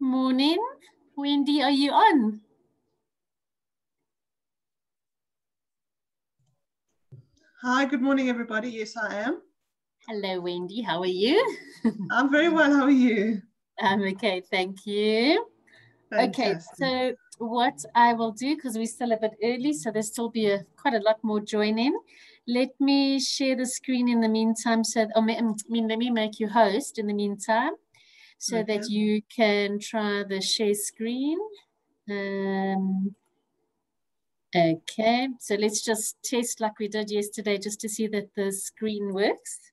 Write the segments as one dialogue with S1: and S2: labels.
S1: Morning. Wendy, are you on?
S2: Hi, good morning, everybody. Yes, I am.
S1: Hello, Wendy. How are you?
S2: I'm very well. How are you?
S1: I'm okay, thank you.
S2: Fantastic.
S1: Okay, so what I will do, because we're still a bit early, so there'll still be quite a lot more joining. Let me share the screen in the meantime. So, let me make you host in the meantime, so that you can try the share screen. Okay, so let's just test like we did yesterday, just to see that the screen works.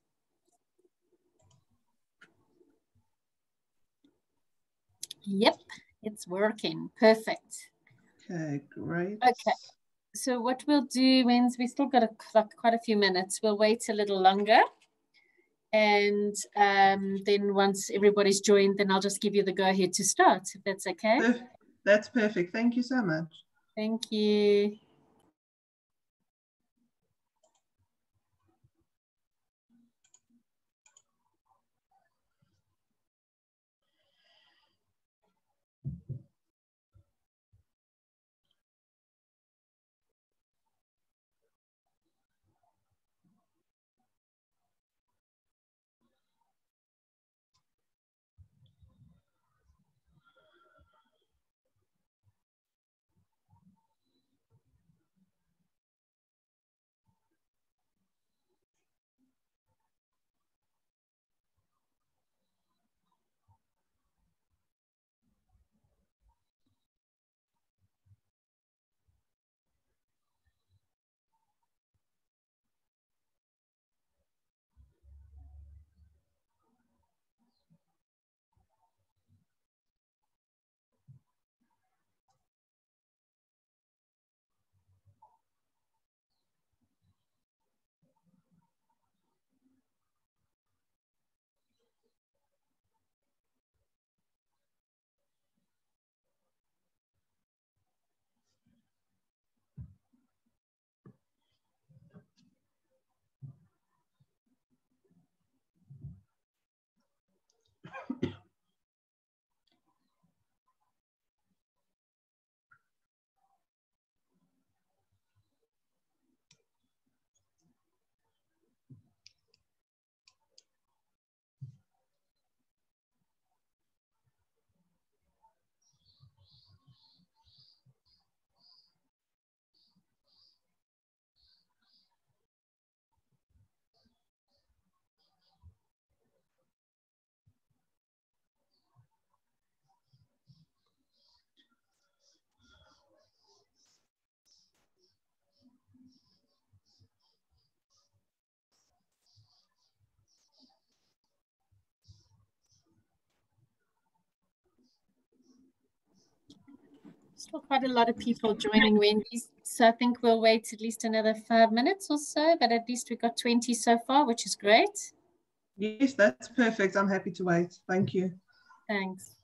S1: Yep, it's working. Perfect.
S2: Okay, great.
S1: Okay, so what we'll do, means we still got quite a few minutes. We'll wait a little longer. And then once everybody's joined, then I'll just give you the go ahead to start, if that's okay.
S2: That's perfect. Thank you so much.
S1: Thank you. Still quite a lot of people joining, Wendy. So I think we'll wait at least another 5 minutes or so, but at least we got 20 so far, which is great.
S2: Yes, that's perfect. I'm happy to wait. Thank you.
S1: Thanks.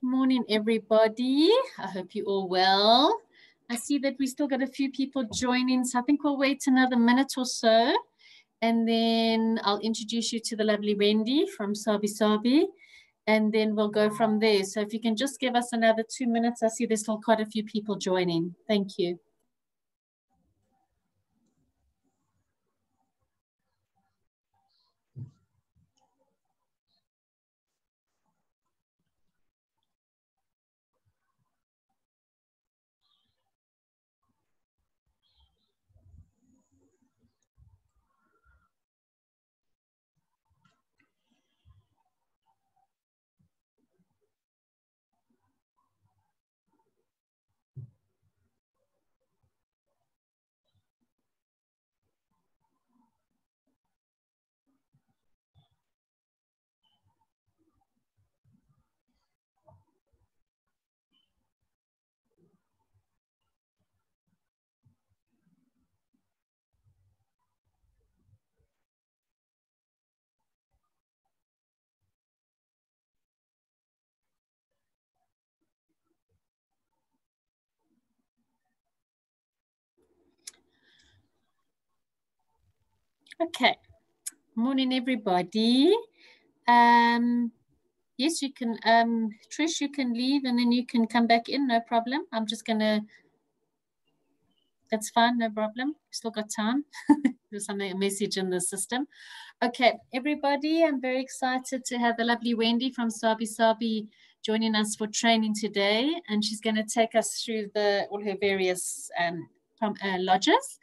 S1: Morning, everybody. I hope you're all well. I see that we still got a few people joining, so I think we'll wait another minute or so, and then I'll introduce you to the lovely Wendy from Sabi, and then we'll go from there. So if you can just give us another 2 minutes, I see there's still quite a few people joining. Thank you. Okay. Morning, everybody. Yes, you can, Trish, you can leave and then you can come back in, no problem. I'm just gonna, that's fine, no problem. Still got time. There's a message in the system. Okay, everybody, I'm very excited to have the lovely Wendy from Sabi joining us for training today, and she's going to take us through all her various lodges.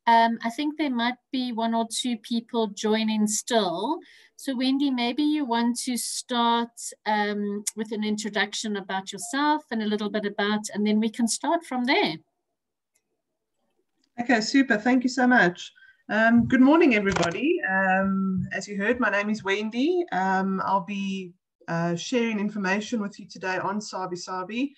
S1: I think there might be 1 or 2 people joining still. So Wendy, maybe you want to start with an introduction about yourself and a little bit about, and then we can start from there.
S2: Okay, super. Thank you so much. Good morning, everybody. As you heard, my name is Wendy. I'll be sharing information with you today on Sabi.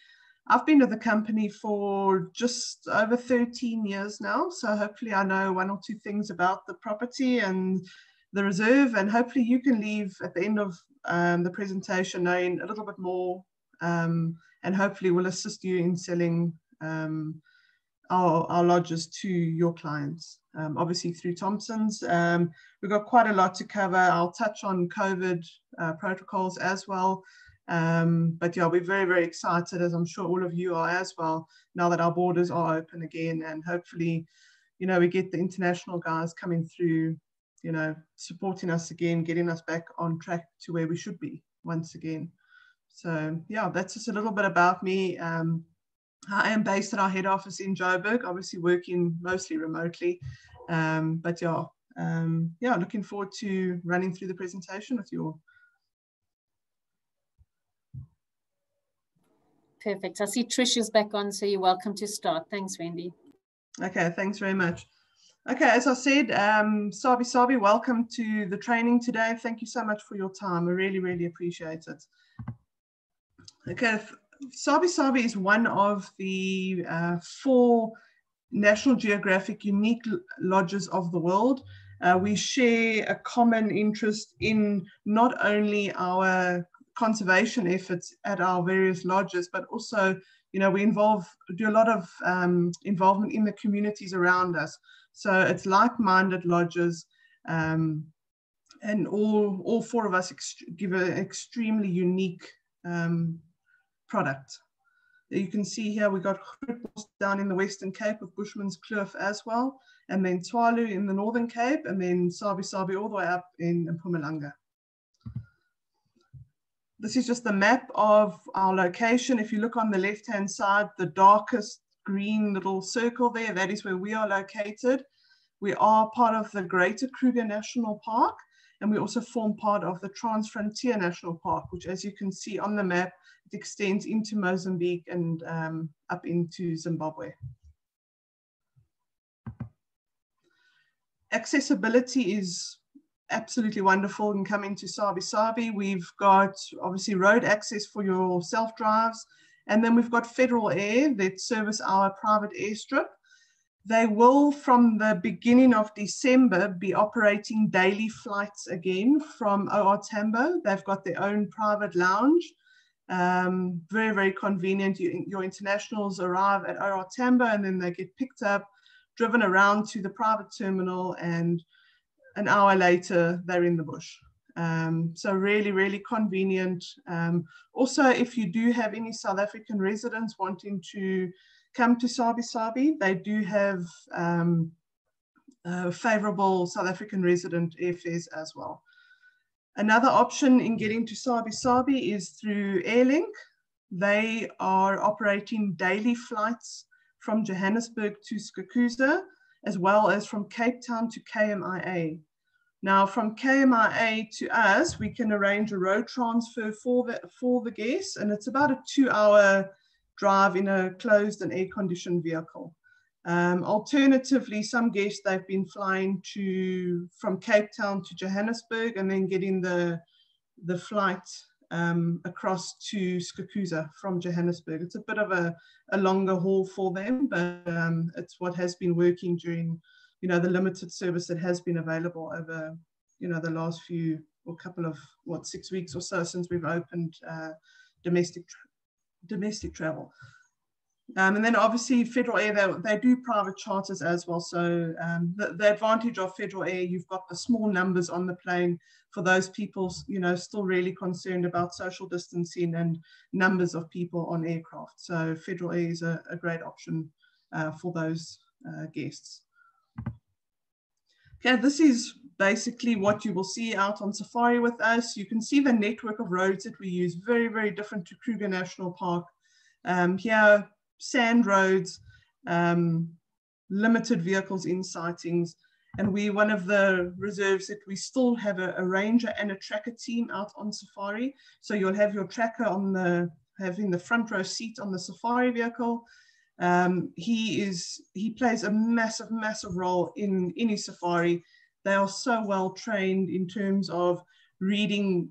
S2: I've been with the company for just over 13 years now, so hopefully I know 1 or 2 things about the property and the reserve, and hopefully you can leave at the end of the presentation knowing a little bit more, and hopefully will assist you in selling our lodges to your clients, obviously through Thompson's. We've got quite a lot to cover. I'll touch on COVID protocols as well. But yeah, we're very, very excited, as I'm sure all of you are as well, now that our borders are open again. And hopefully, you know, we get the international guys coming through, you know, supporting us again, getting us back on track to where we should be once again. So yeah, that's just a little bit about me. I am based at our head office in Joburg, obviously working mostly remotely. But yeah, looking forward to running through the presentation with you all.
S1: Perfect. I see Trish is back on, so you're welcome to start. Thanks, Wendy.
S2: Okay, thanks very much. Okay, as I said, Sabi, welcome to the training today. Thank you so much for your time. I really, really appreciate it. Okay, Sabi is one of the 4 National Geographic unique lodges of the world. We share a common interest in not only our conservation efforts at our various lodges, but also, you know, we do a lot of involvement in the communities around us. So it's like-minded lodges, and all 4 of us give an extremely unique product. You can see here we got Grootbos down in the Western Cape with Bushman's Kloof as well, and then Twalu in the Northern Cape, and then Sabi all the way up in Mpumalanga. This is just the map of our location. If you look on the left-hand side, the darkest green little circle there, that is where we are located. We are part of the Greater Kruger National Park, and we also form part of the Transfrontier National Park, which, as you can see on the map, it extends into Mozambique and up into Zimbabwe. Accessibility is absolutely wonderful in coming to Sabi. We've got obviously road access for your self-drives, and then we've got Federal Air that service our private airstrip. They will, from the beginning of December, be operating daily flights again from OR Tambo. They've got their own private lounge. Very, very convenient. Your internationals arrive at OR Tambo and then they get picked up, driven around to the private terminal, and an hour later they're in the bush. So really, really convenient. Also, if you do have any South African residents wanting to come to Sabi, they do have favorable South African resident airfares as well. Another option in getting to Sabi is through Airlink. They are operating daily flights from Johannesburg to Skukuza, as well as from Cape Town to KMIA. Now, from KMIA to us, we can arrange a road transfer for the guests, and it's about a 2-hour drive in a closed and air-conditioned vehicle. Alternatively, some guests, they've been flying from Cape Town to Johannesburg and then getting the flight across to Skukuza from Johannesburg. It's a bit of a longer haul for them, but it's what has been working during, the limited service that has been available over, the last few or couple of 6 weeks or so since we've opened domestic travel. And then obviously Federal Air, they do private charters as well. So the advantage of Federal Air, you've got the small numbers on the plane for those people, still really concerned about social distancing and numbers of people on aircraft. So Federal Air is a great option for those guests. Okay, this is basically what you will see out on safari with us. You can see the network of roads that we use, very, very different to Kruger National Park. Here, sand roads, limited vehicles in sightings, and we're one of the reserves that we still have a ranger and a tracker team out on safari. So you'll have your tracker having the front row seat on the safari vehicle. He plays a massive role in any safari. They are so well trained in terms of reading,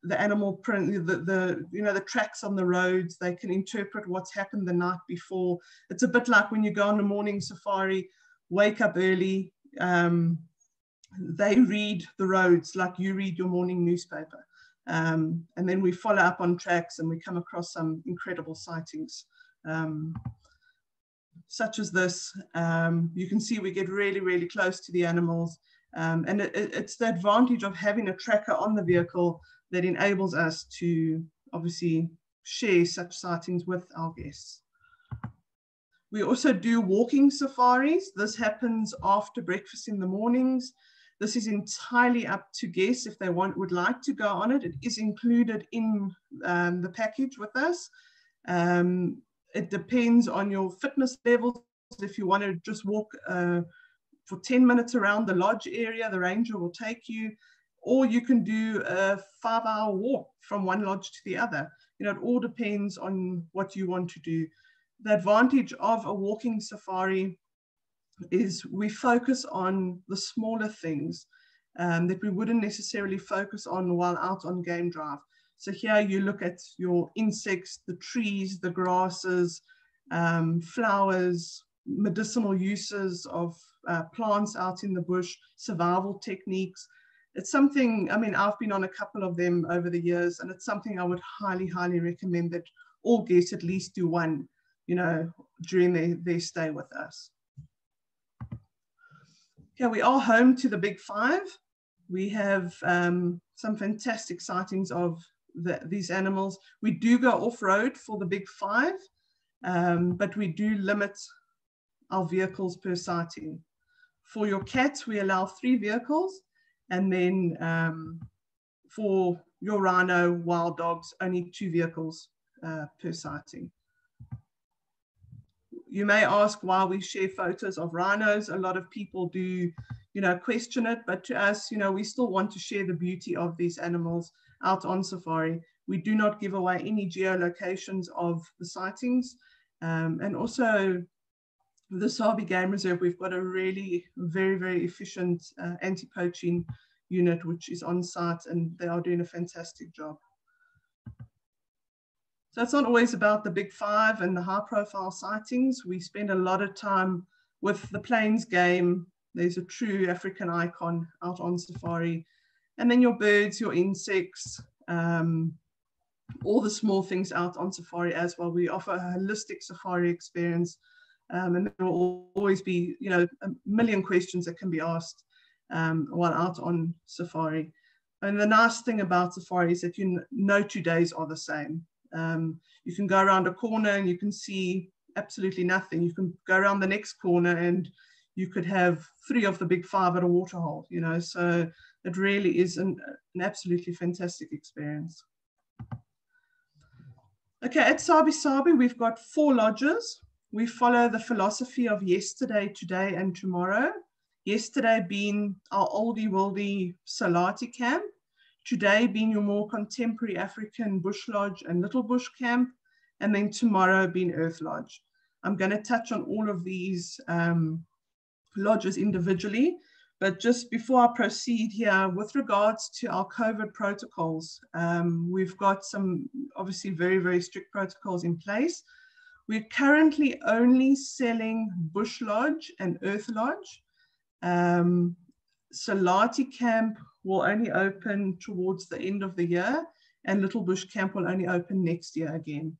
S2: the animal print, the tracks on the roads. They can interpret what's happened the night before. It's a bit like when you go on a morning safari, wake up early. They read the roads like you read your morning newspaper. And then we follow up on tracks and we come across some incredible sightings. Such as this. You can see we get really, really close to the animals. And it's the advantage of having a tracker on the vehicle that enables us to obviously share such sightings with our guests. We also do walking safaris. This happens after breakfast in the mornings. This is entirely up to guests if they would like to go on it. It is included in the package with us. It depends on your fitness levels. If you want to just walk for 10 minutes around the lodge area, the ranger will take you, or you can do a 5-hour walk from one lodge to the other. It all depends on what you want to do. The advantage of a walking safari is we focus on the smaller things that we wouldn't necessarily focus on while out on game drive. So here you look at your insects, the trees, the grasses, flowers, medicinal uses of plants out in the bush, survival techniques. It's something, I've been on a couple of them over the years, and it's something I would highly, highly recommend that all guests at least do one, during their stay with us. Okay, we are home to the Big Five. We have some fantastic sightings of these animals. We do go off-road for the Big Five, but we do limit our vehicles per sighting. For your cats, we allow 3 vehicles, and then for your rhino, wild dogs, only 2 vehicles per sighting. You may ask why we share photos of rhinos. A lot of people do, question it, but to us, we still want to share the beauty of these animals out on safari. We do not give away any geolocations of the sightings. And also the Sabi Game Reserve, we've got a really very, very efficient anti-poaching unit, which is on site, and they are doing a fantastic job. So it's not always about the Big Five and the high-profile sightings. We spend a lot of time with the Plains game. There's a true African icon out on safari. And then your birds, your insects, all the small things out on safari as well. We offer a holistic safari experience, and there will always be, you know, a million questions that can be asked while out on safari. And the nice thing about safari is that no 2 days are the same. You can go around a corner and you can see absolutely nothing. You can go around the next corner and you could have 3 of the big 5 at a waterhole, you know, so it really is an absolutely fantastic experience. Okay, at Sabi, we've got 4 lodges. We follow the philosophy of yesterday, today, and tomorrow. Yesterday being our oldie worldy Salati camp, today being your more contemporary African bush lodge and little bush camp, and then tomorrow being Earth Lodge. I'm going to touch on all of these lodges individually, but just before I proceed here, with regards to our COVID protocols, we've got some obviously very, very strict protocols in place. We're currently only selling Bush Lodge and Earth Lodge. Salati Camp will only open towards the end of the year, and Little Bush Camp will only open next year again.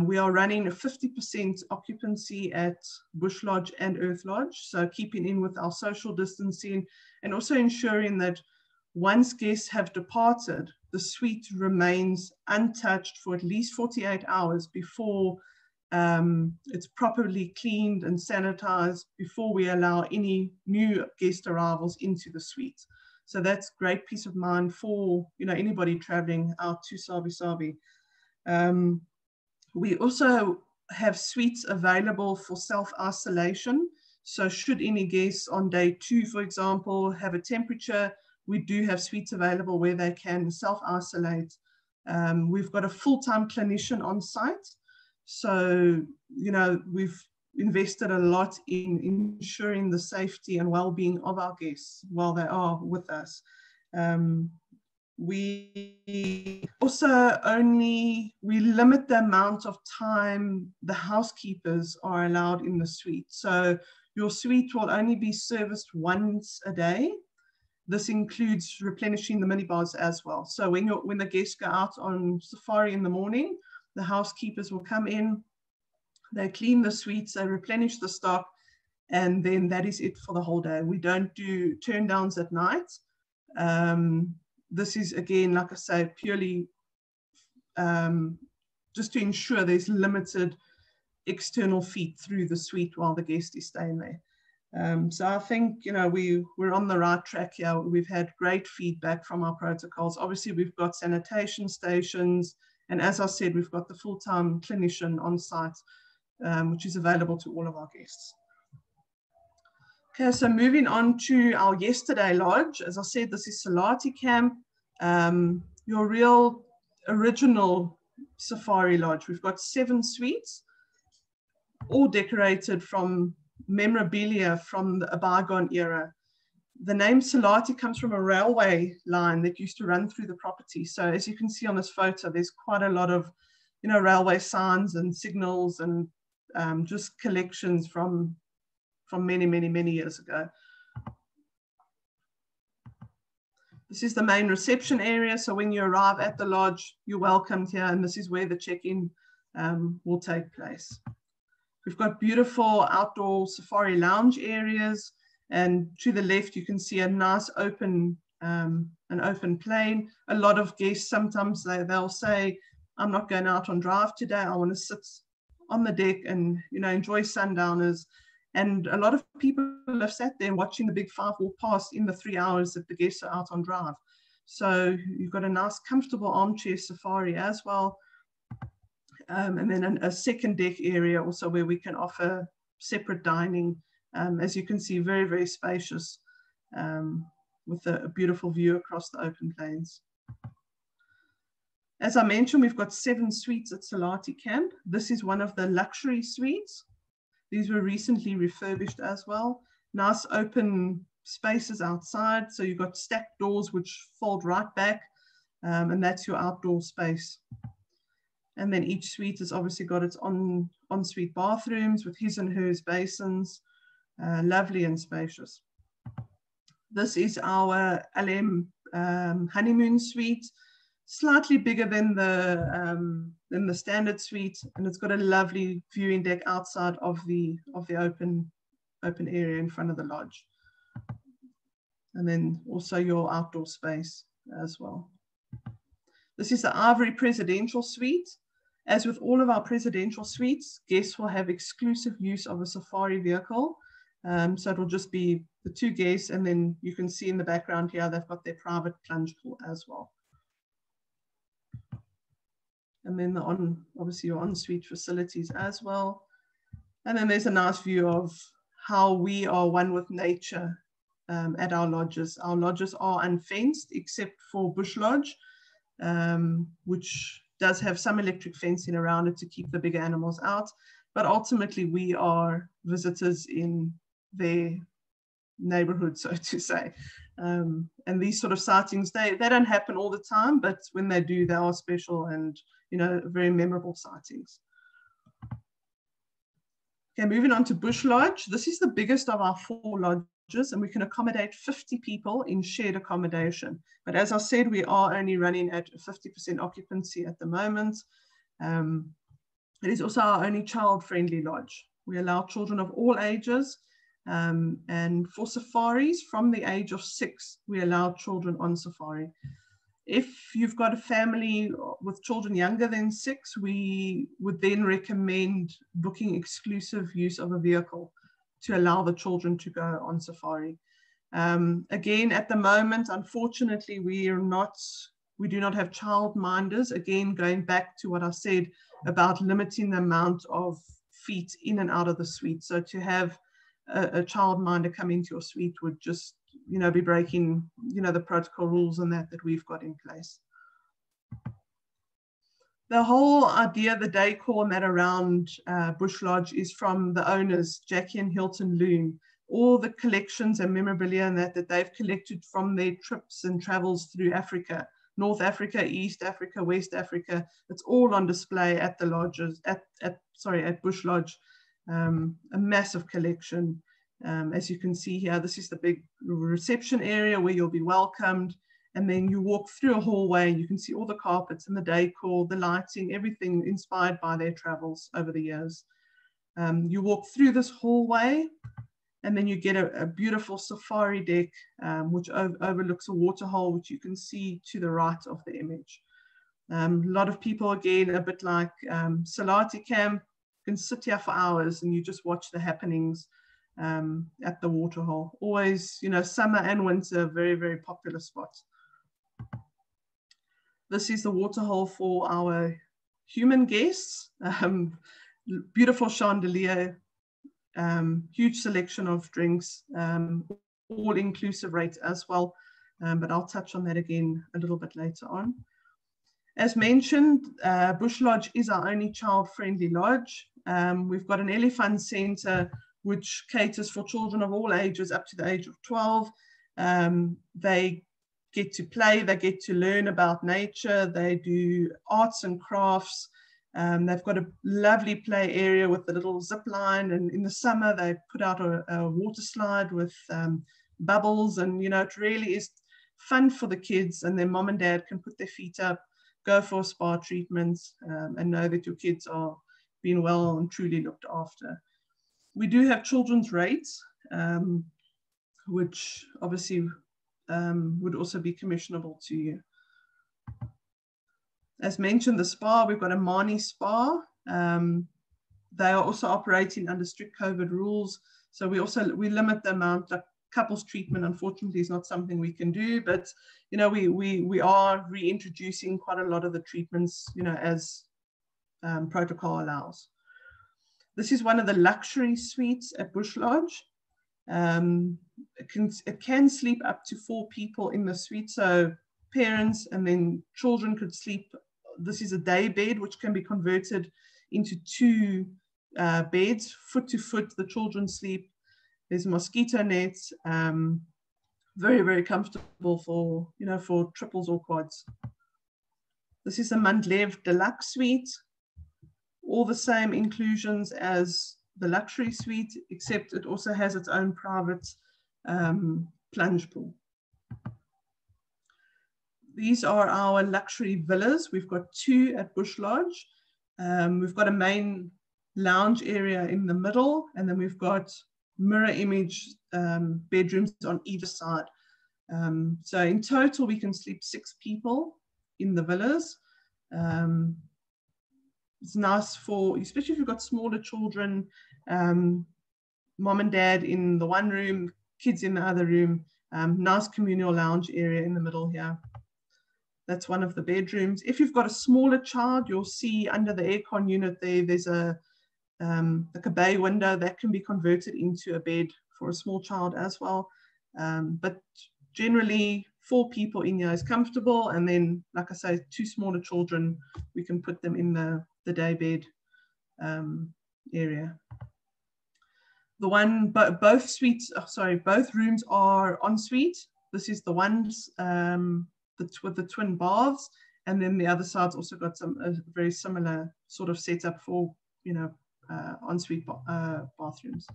S2: We are running a 50% occupancy at Bush Lodge and Earth Lodge, so keeping in with our social distancing and also ensuring that once guests have departed, the suite remains untouched for at least 48 hours before it's properly cleaned and sanitized before we allow any new guest arrivals into the suite. So that's great peace of mind for, you know, anybody traveling out to Sabi. We also have suites available for self-isolation. So should any guests on day 2, for example, have a temperature, we do have suites available where they can self-isolate. We've got a full-time clinician on site. So, you know, we've invested a lot in ensuring the safety and well-being of our guests while they are with us. We also we limit the amount of time the housekeepers are allowed in the suite. So your suite will only be serviced once a day. This includes replenishing the minibars as well. So when the guests go out on safari in the morning, the housekeepers will come in, they clean the suites, they replenish the stock, and then that is it for the whole day. We don't do turn downs at night. This is, again, like I say, purely just to ensure there's limited external feet through the suite while the guest is staying there. So I think, you know, we're on the right track here. We've had great feedback from our protocols. Obviously, we've got sanitation stations, and as I said, we've got the full-time clinician on site, which is available to all of our guests. Okay, so moving on to our yesterday lodge. As I said, this is Salati Camp, your real original safari lodge. We've got 7 suites, all decorated from memorabilia from a bygone era. The name Salati comes from a railway line that used to run through the property. So as you can see on this photo, there's quite a lot of, you know, railway signs and signals and just collections from many, many, many years ago. This is the main reception area. So when you arrive at the lodge, you're welcomed here, and this is where the check-in will take place. We've got beautiful outdoor safari lounge areas, and to the left you can see a nice open, an open plain. A lot of guests, sometimes they'll say, I'm not going out on drive today, I want to sit on the deck and, you know, enjoy sundowners. And a lot of people have sat there watching the big 5 walk past in the 3 hours that the guests are out on drive. So you've got a nice comfortable armchair safari as well. And then a second deck area also where we can offer separate dining. As you can see, very, very spacious with a beautiful view across the open plains. As I mentioned, we've got 7 suites at Salati Camp. This is one of the luxury suites. These were recently refurbished as well. Nice open spaces outside. So you've got stacked doors which fold right back, and that's your outdoor space. And then each suite has obviously got its ensuite bathrooms with his and hers basins, lovely and spacious. This is our LM honeymoon suite. slightly bigger than the standard suite, and it's got a lovely viewing deck outside of the open area in front of the lodge, and then also your outdoor space as well. This is the Ivory Presidential Suite. As with all of our presidential suites, guests will have exclusive use of a safari vehicle. So it will just be the 2 guests, and then you can see in the background here, they've got their private plunge pool as well. And then obviously your ensuite facilities as well. And then there's a nice view of how we are one with nature at our lodges. Our lodges are unfenced except for Bush Lodge, which does have some electric fencing around it to keep the bigger animals out. But ultimately, we are visitors in their neighborhood, so to say. And these sort of sightings, they don't happen all the time, but when they do, they are special and, you know, very memorable sightings. Okay, moving on to Bush Lodge. This is the biggest of our 4 lodges, and we can accommodate 50 people in shared accommodation. But as I said, we are only running at 50% occupancy at the moment. It is also our only child-friendly lodge. We allow children of all ages, and for safaris from the age of 6, we allow children on safari. If you've got a family with children younger than 6, we would then recommend booking exclusive use of a vehicle to allow the children to go on safari. Again, at the moment, unfortunately, we do not have childminders. Again, going back to what I said about limiting the amount of feet in and out of the suite. So to have a childminder come into your suite would just, you know, be breaking, you know, the protocol rules and that we've got in place. The whole idea, the decor and that around Bush Lodge is from the owners, Jackie and Hilton Loon. All the collections and memorabilia and that they've collected from their trips and travels through Africa, North Africa, East Africa, West Africa. It's all on display at the lodges, at Bush Lodge. A massive collection. As you can see here, this is the big reception area where you'll be welcomed. And then you walk through a hallway and you can see all the carpets and the decor, the lighting, everything inspired by their travels over the years. You walk through this hallway and then you get a beautiful safari deck, which overlooks a waterhole, which you can see to the right of the image. A lot of people, again, a bit like Salati Camp, can sit here for hours and you just watch the happenings at the waterhole. Always, you know, summer and winter, very, very popular spot. This is the waterhole for our human guests. Beautiful chandelier, huge selection of drinks, all-inclusive rate as well. But I'll touch on that again a little bit later on. As mentioned, Bush Lodge is our only child-friendly lodge. We've got an elephant center which caters for children of all ages up to the age of 12. They get to play, they get to learn about nature, they do arts and crafts. They've got a lovely play area with the little zip line, and in the summer they put out a water slide with bubbles, and you know, it really is fun for the kids, and their mom and dad can put their feet up, go for a spa treatment, and know that your kids are being well and truly looked after. We do have children's rates, which obviously would also be commissionable to you. As mentioned, the spa, we've got a Mani spa. They are also operating under strict COVID rules. So we limit the amount of couples treatment. Unfortunately, is not something we can do, but you know, we are reintroducing quite a lot of the treatments, you know, as protocol allows. This is one of the luxury suites at Bush Lodge. It can sleep up to 4 people in the suite. So parents and then children could sleep. This is a day bed, which can be converted into 2 beds, foot to foot. The children sleep. There's mosquito nets. Very, very comfortable for, you know, for triples or quads. This is a Mandlev Deluxe Suite. All the same inclusions as the luxury suite, except it also has its own private plunge pool. these are our luxury villas. We've got 2 at Bush Lodge. We've got a main lounge area in the middle, and then we've got mirror image bedrooms on either side. So in total, we can sleep 6 people in the villas. It's nice for, especially if you've got smaller children, mom and dad in the one room, kids in the other room, nice communal lounge area in the middle here. That's one of the bedrooms. If you've got a smaller child, you'll see under the aircon unit there's a like a bay window that can be converted into a bed for a small child as well. But generally 4 people in here is comfortable, and then, like I say, 2 smaller children, we can put them in the day bed area. Both suites, both rooms are en suite. This is the ones with the twin baths, and then the other side's also got a very similar sort of setup for, you know, ensuite bathrooms.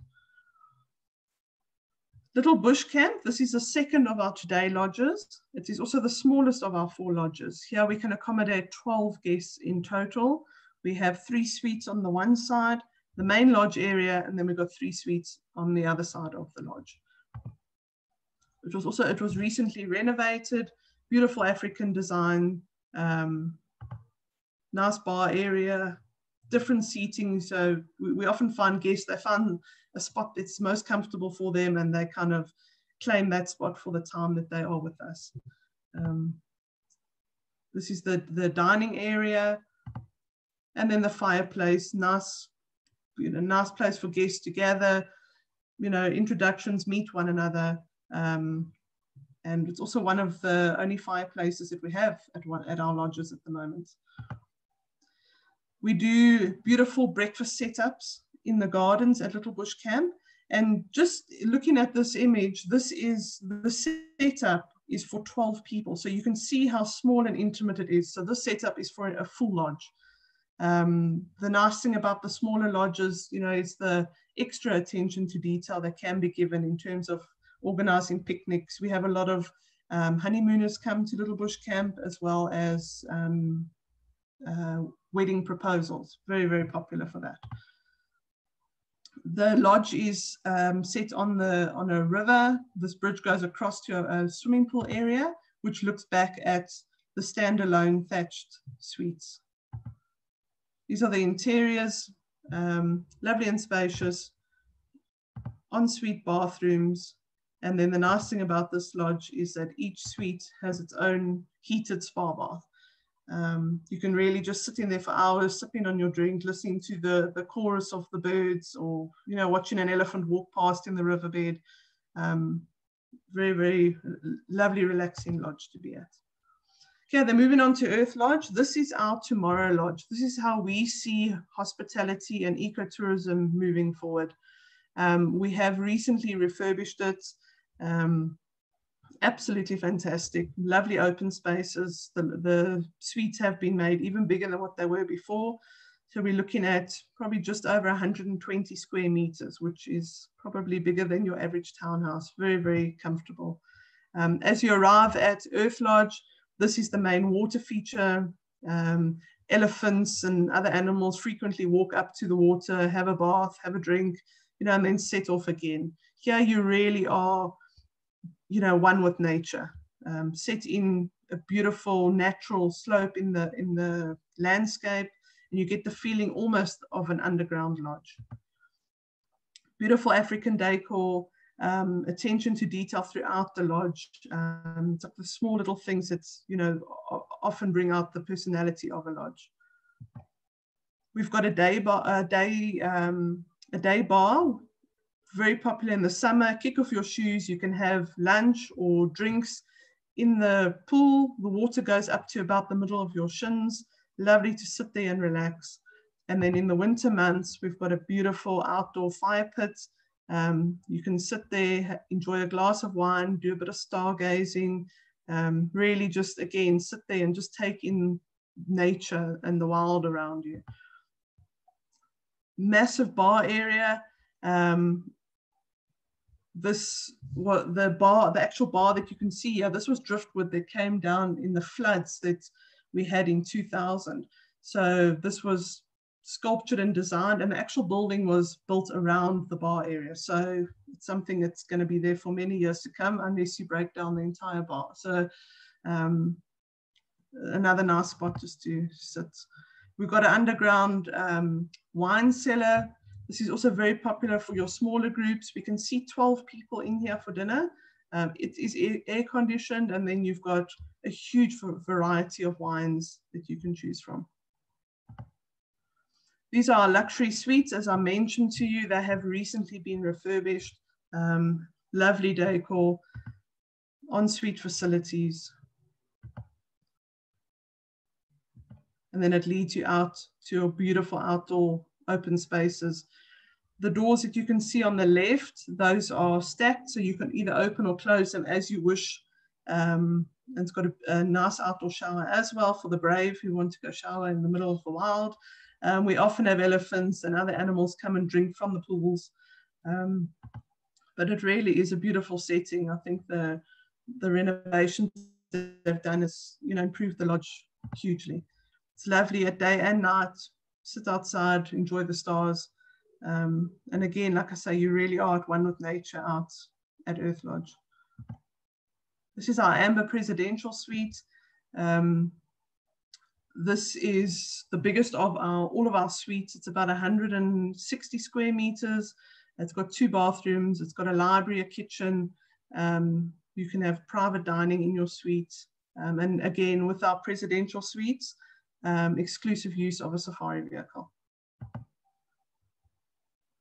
S2: Little Bush Camp, this is the second of our today lodges. It is also the smallest of our 4 lodges. Here we can accommodate 12 guests in total. We have 3 suites on the one side, the main lodge area, and then we've got 3 suites on the other side of the lodge. It was recently renovated, beautiful African design, nice bar area, different seating. So we often find guests, they find a spot that's most comfortable for them, and they kind of claim that spot for the time that they are with us. This is the dining area, and then the fireplace. Nice, nice place for guests to gather, introductions, meet one another. And it's also one of the only fireplaces that we have at our lodges at the moment. We do beautiful breakfast setups in the gardens at Little Bush Camp. And just looking at this image, the setup is for 12 people. So you can see how small and intimate it is. So this setup is for a full lodge. The nice thing about the smaller lodges, is the extra attention to detail that can be given in terms of organizing picnics. We have a lot of honeymooners come to Little Bush Camp, as well as wedding proposals. Very, very popular for that. The lodge is set on a river. This bridge goes across to a swimming pool area, which looks back at the standalone thatched suites. These are the interiors, lovely and spacious, ensuite bathrooms. And then the nice thing about this lodge is that each suite has its own heated spa bath. You can really just sit in there for hours, sipping on your drink, listening to the chorus of the birds, or watching an elephant walk past in the riverbed. Very, very lovely, relaxing lodge to be at. Okay, then moving on to Earth Lodge. This is our tomorrow lodge. This is how we see hospitality and ecotourism moving forward. We have recently refurbished it. Absolutely fantastic, lovely open spaces. The suites have been made even bigger than what they were before. So we're looking at probably just over 120 square meters, which is probably bigger than your average townhouse. Very, very comfortable. As you arrive at Earth Lodge, this is the main water feature. Elephants and other animals frequently walk up to the water, have a bath, have a drink, and then set off again. Here you really are one with nature, set in a beautiful natural slope in the landscape, and you get the feeling almost of an underground lodge. Beautiful African decor, attention to detail throughout the lodge. It's like the small little things that often bring out the personality of a lodge. We've got a day bar. Very popular in the summer. Kick off your shoes. You can have lunch or drinks in the pool. The water goes up to about the middle of your shins. Lovely to sit there and relax. And then in the winter months, we've got a beautiful outdoor fire pit. You can sit there, enjoy a glass of wine, do a bit of stargazing. Really just, again, sit there and just take in nature and the wild around you. Massive bar area. what the actual bar that you can see here, this was driftwood that came down in the floods that we had in 2000. So this was sculptured and designed, and the actual building was built around the bar area. So it's something that's going to be there for many years to come, unless you break down the entire bar. So another nice spot just to sit. We've got an underground wine cellar. This is also very popular for your smaller groups. We can see 12 people in here for dinner. It is air conditioned, and then you've got a huge variety of wines that you can choose from. These are our luxury suites. As I mentioned to you, they have recently been refurbished. Lovely decor, ensuite facilities. And then it leads you out to a beautiful outdoor open spaces. The doors that you can see on the left, those are stacked, so you can either open or close them as you wish. And it's got a nice outdoor shower as well for the brave who want to go shower in the middle of the wild. We often have elephants and other animals come and drink from the pools. But it really is a beautiful setting. I think the renovations they've done has, improved the lodge hugely. It's lovely at day and night. Sit outside, enjoy the stars. And again, like I say, you really are at one with nature out at Earth Lodge. This is our Amber Presidential Suite. This is the biggest of all of our suites. It's about 160 square meters. It's got 2 bathrooms. It's got a library, a kitchen. You can have private dining in your suite. And again, with our presidential suites, exclusive use of a safari vehicle.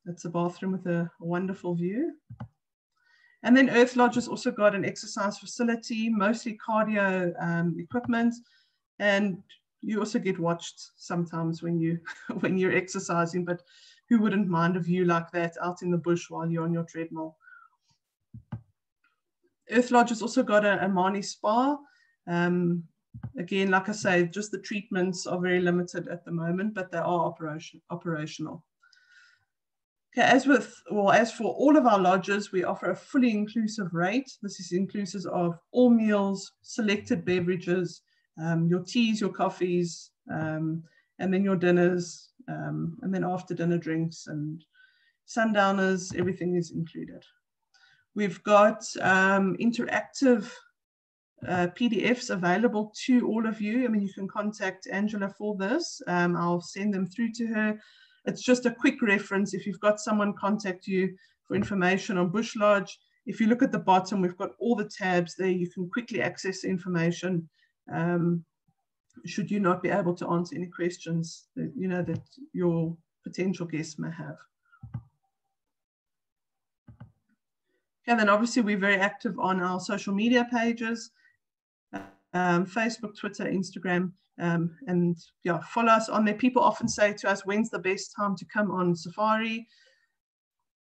S2: That's a bathroom with a wonderful view. And then Earth Lodge has also got an exercise facility, mostly cardio equipment. And you also get watched sometimes when you're exercising, but who wouldn't mind a view like that out in the bush while you're on your treadmill? Earth Lodge has also got a Mani spa. Again, like I say, just the treatments are very limited at the moment, but they are operational. Okay, as for all of our lodges, we offer a fully inclusive rate. This is inclusive of all meals, selected beverages, your teas, your coffees, and then your dinners, and then after dinner drinks and sundowners, everything is included. We've got interactive PDFs available to all of you. I mean, you can contact Angela for this. I'll send them through to her. It's just a quick reference. If you've got someone contact you for information on Bush Lodge, if you look at the bottom, we've got all the tabs there. You can quickly access the information. Should you not be able to answer any questions that, that your potential guests may have. And then obviously we're very active on our social media pages, Facebook, Twitter, Instagram, and yeah, follow us on there. People often say to us, when's the best time to come on safari?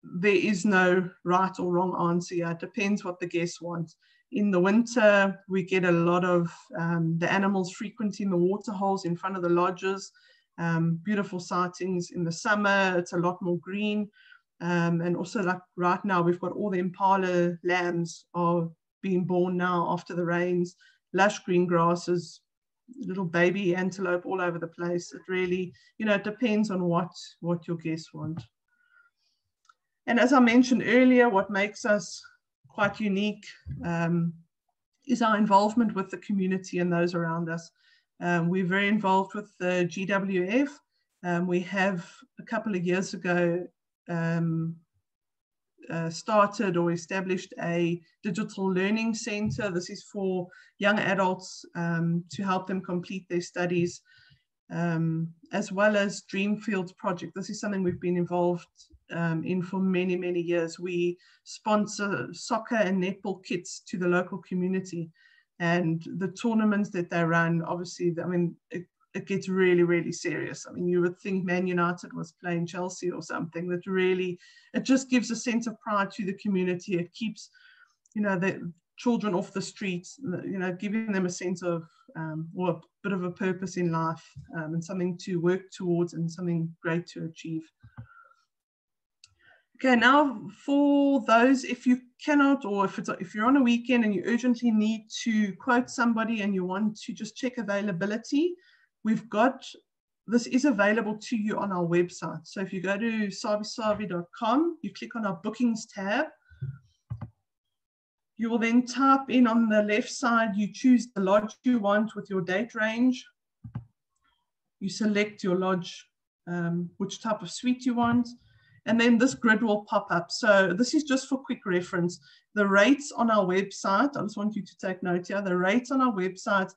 S2: There is no right or wrong answer. Yeah, it depends what the guests want. In the winter, we get a lot of the animals frequenting the water holes in front of the lodges. Beautiful sightings. In the summer, it's a lot more green. And also, like right now, we've got all the impala lambs are being born now after the rains. Lush green grasses, little baby antelope all over the place. It really, it depends on what your guests want. And as I mentioned earlier, what makes us quite unique is our involvement with the community and those around us. We're very involved with the GWF. We have a couple of years ago started or established a digital learning center. This is for young adults to help them complete their studies, as well as Dreamfields project. This is something we've been involved in for many, many years. We sponsor soccer and netball kits to the local community, and the tournaments that they run, obviously, I mean, it gets really, really serious. I mean, you would think Man United was playing Chelsea or something. That really, it just gives a sense of pride to the community. It keeps, the children off the streets, giving them a sense of, or a bit of a purpose in life, and something to work towards and something great to achieve. Okay, now for those, if you cannot, or if you're on a weekend and you urgently need to quote somebody and you want to just check availability, this is available to you on our website. So if you go to sabi.com, you click on our bookings tab, you will then type in on the left side, you choose the lodge you want with your date range. You select your lodge, which type of suite you want. And then this grid will pop up. So this is just for quick reference. The rates on our website, I just want you to take note here, the rates on our website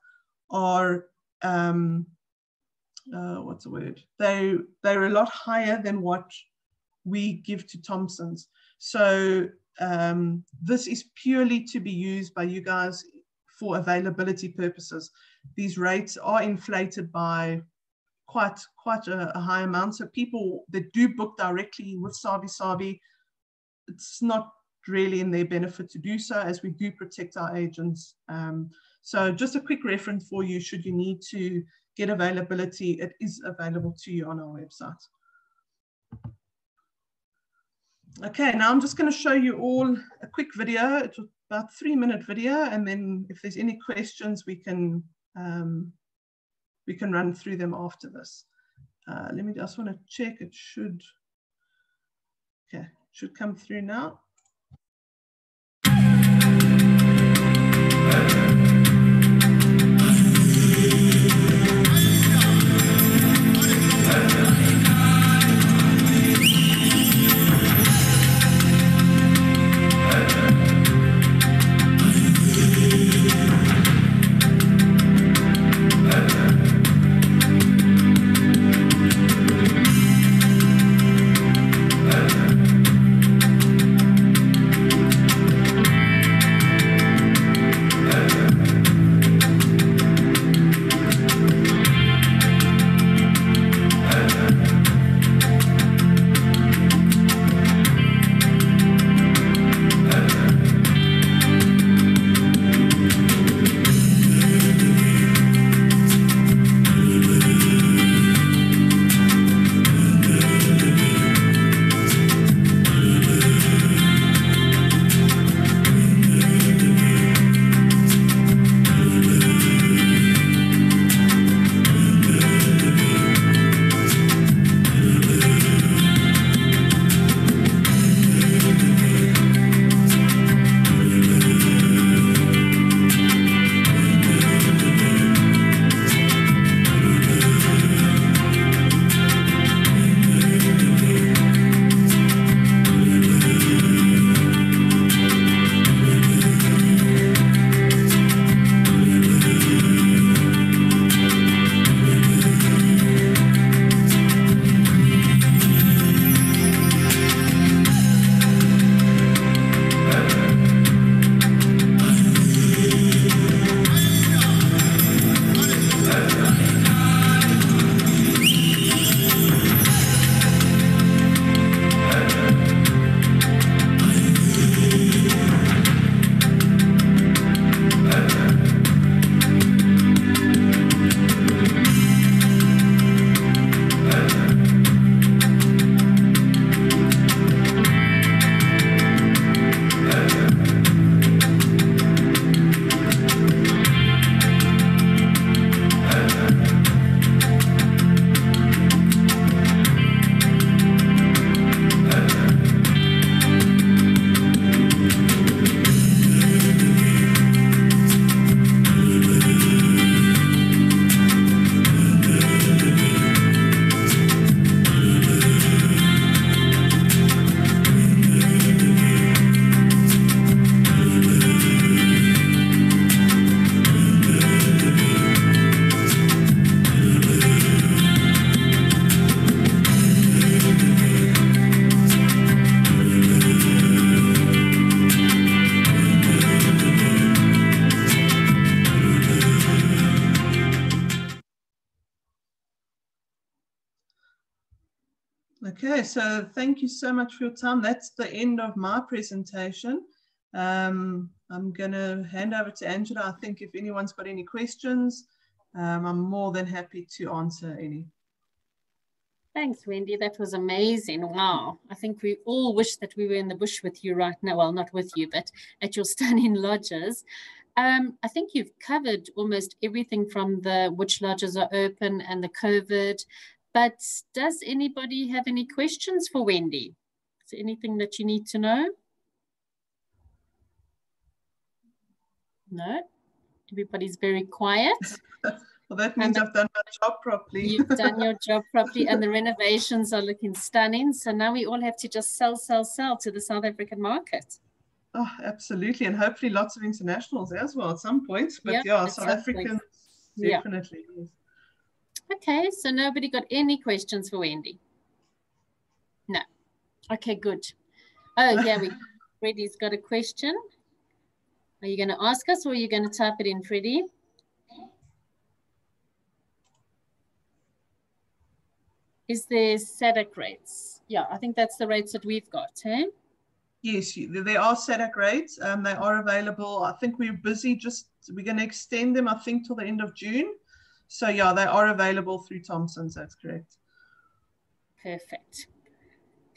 S2: are, what's the word? They're a lot higher than what we give to Thompson's. So this is purely to be used by you guys for availability purposes. These rates are inflated by quite a high amount. So people that do book directly with Sabi, it's not really in their benefit to do so, as we do protect our agents. So just a quick reference for you, should you need to get availability, it is available to you on our website. Okay, now I'm just going to show you all a quick video. It's about 3-minute video, and then if there's any questions, we can run through them after this. Let me just want to check. It should come through now. Okay, so thank you so much for your time. That's the end of my presentation. I'm going to hand over to Angela. I think if anyone's got any questions, I'm more than happy to answer any.
S1: Thanks, Wendy. That was amazing. Wow. I think we all wish that we were in the bush with you right now. Well, not with you, but at your stunning lodges. I think you've covered almost everything from the which lodges are open and the COVID. But does anybody have any questions for Wendy? Is there anything that you need to know? No? Everybody's very quiet.
S2: Well, that means I've done my job properly.
S1: You've done your job properly, and the renovations are looking stunning. So now we all have to just sell to the South African market.
S2: Oh, absolutely. And hopefully lots of internationals as well at some point. But yeah, South Africans, definitely.
S1: Yeah. Okay, so nobody got any questions for Wendy? No. Okay, good. Oh, yeah, Freddie's got a question. Are you going to ask us or are you going to type it in, Freddie? Is there SADC rates? Yeah, I think that's the rates that we've got, eh?
S2: Yes, there are SADC rates. They are available. I think we're busy we're going to extend them, I think, till the end of June. So yeah, they are available through Thompson's, that's correct.
S1: Perfect.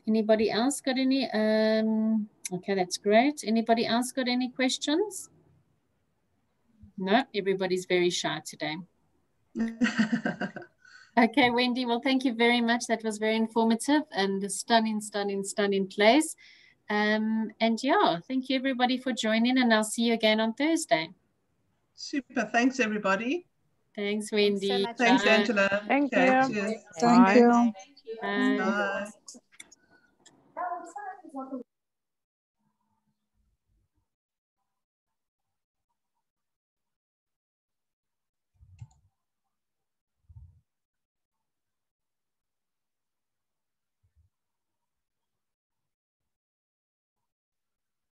S1: Anybody else got any? Okay, that's great. Anybody else got any questions? No, everybody's very shy today. Okay, Wendy, well, thank you very much. That was very informative and a stunning place. And yeah, thank you everybody for joining, and I'll see you again on Thursday.
S2: Super. Thanks, everybody.
S1: Thanks, Wendy.
S2: Thanks, Angela.
S3: Thank you.
S2: Cheers.
S3: Thank you.
S1: Bye.
S2: Bye.